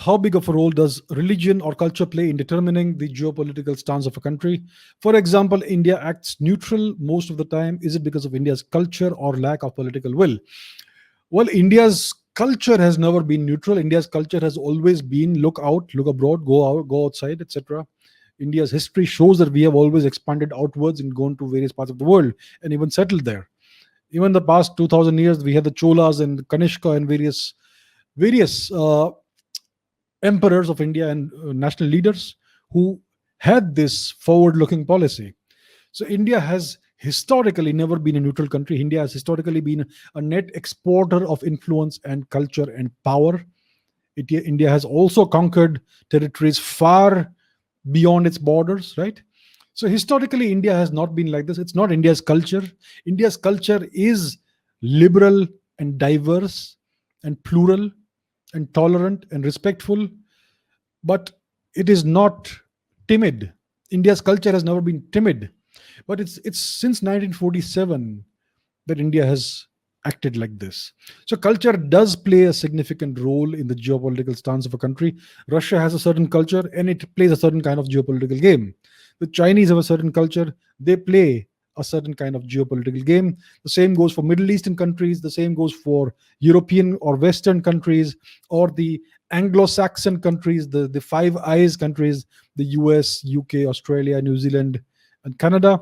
how big of a role does religion or culture play in determining the geopolitical stance of a country? For example, India acts neutral most of the time. Is it because of India's culture or lack of political will? Well, India's culture has never been neutral. India's culture has always been look out, look abroad, go out, go outside, etc. India's history shows that we have always expanded outwards and gone to various parts of the world and even settled there. Even the past 2000 years, we had the Cholas and Kanishka and various emperors of India and national leaders who had this forward-looking policy. So India has historically never been a neutral country. India has historically been a net exporter of influence and culture and power. India has also conquered territories far beyond its borders, right? So historically, India has not been like this. It's not India's culture. India's culture is liberal and diverse and plural and tolerant and respectful, but it is not timid. India's culture has never been timid, but it's since 1947 that India has acted like this. So culture does play a significant role in the geopolitical stance of a country. Russia has a certain culture and it plays a certain kind of geopolitical game. The Chinese have a certain culture, they play a certain kind of geopolitical game. The same goes for Middle Eastern countries, the same goes for European or Western countries, or the Anglo-Saxon countries, the Five Eyes countries, the US, UK, Australia, New Zealand, and Canada,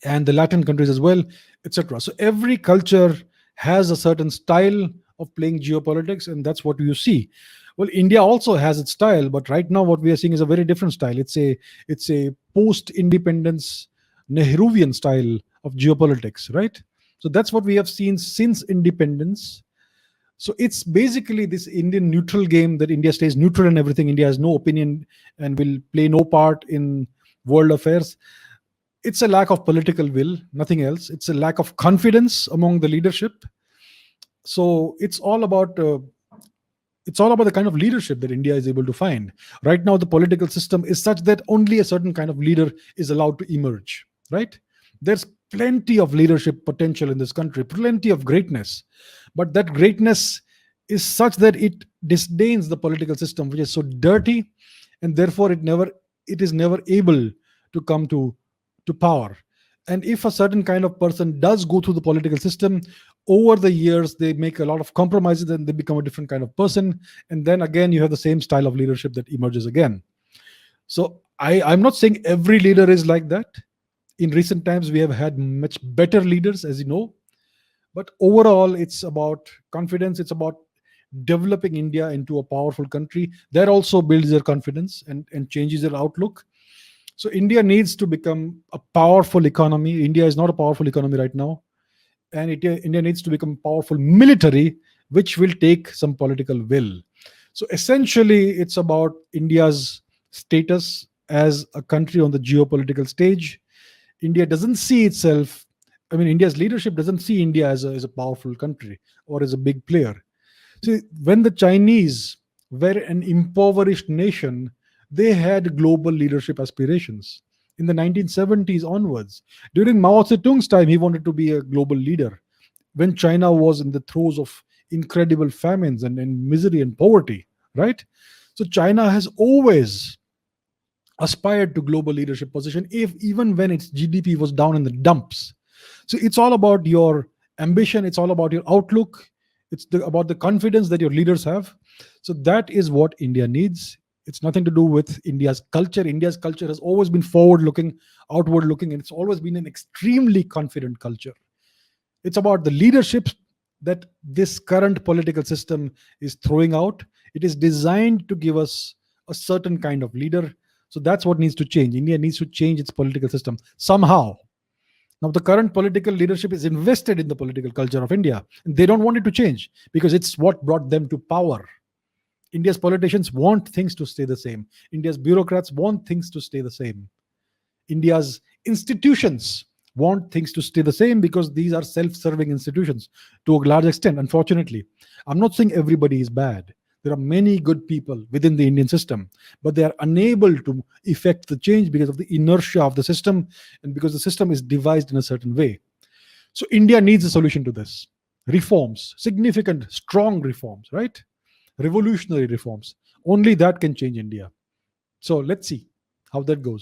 and the Latin countries as well, etc. So every culture has a certain style of playing geopolitics, and that's what you see. Well, India also has its style, but right now what we are seeing is a very different style. It's a post-independence Nehruvian style of geopolitics, right? So that's what we have seen since independence. So it's basically this Indian neutral game that India stays neutral in everything. India has no opinion and will play no part in world affairs. It's a lack of political will, nothing else. It's a lack of confidence among the leadership. So it's all about the kind of leadership that India is able to find. Right now, the political system is such that only a certain kind of leader is allowed to emerge, right? There's plenty of leadership potential in this country, plenty of greatness. But that greatness is such that it disdains the political system, which is so dirty, and therefore it is never able to come to power. And if a certain kind of person does go through the political system, over the years they make a lot of compromises and they become a different kind of person, and then again you have the same style of leadership that emerges again. So I'm not saying every leader is like that. In recent times we have had much better leaders, as you know, but overall it's about confidence. It's about developing India into a powerful country that also builds their confidence and changes their outlook. So India needs to become a powerful economy. India is not a powerful economy right now, and India needs to become powerful military, which will take some political will. So essentially, it's about India's status as a country on the geopolitical stage. India doesn't see itself. I mean, India's leadership doesn't see India as a powerful country or as a big player. See, when the Chinese were an impoverished nation, they had global leadership aspirations. In the 1970s onwards, during Mao Zedong's time, he wanted to be a global leader. When China was in the throes of incredible famines and misery and poverty, right? So China has always aspired to global leadership position, if even when its GDP was down in the dumps. So it's all about your ambition. It's all about your outlook. About the confidence that your leaders have. So that is what India needs. It's nothing to do with India's culture. India's culture has always been forward looking, outward looking, and it's always been an extremely confident culture. It's about the leadership that this current political system is throwing out. It is designed to give us a certain kind of leader. So that's what needs to change. India needs to change its political system somehow. Now, the current political leadership is invested in the political culture of India, and they don't want it to change because it's what brought them to power. India's politicians want things to stay the same. India's bureaucrats want things to stay the same. India's institutions want things to stay the same because these are self-serving institutions to a large extent, unfortunately. I'm not saying everybody is bad. There are many good people within the Indian system, but they are unable to effect the change because of the inertia of the system and because the system is devised in a certain way. So India needs a solution to this. Reforms, significant, strong reforms, right? revolutionary reforms. Only that can change India. So let's see how that goes.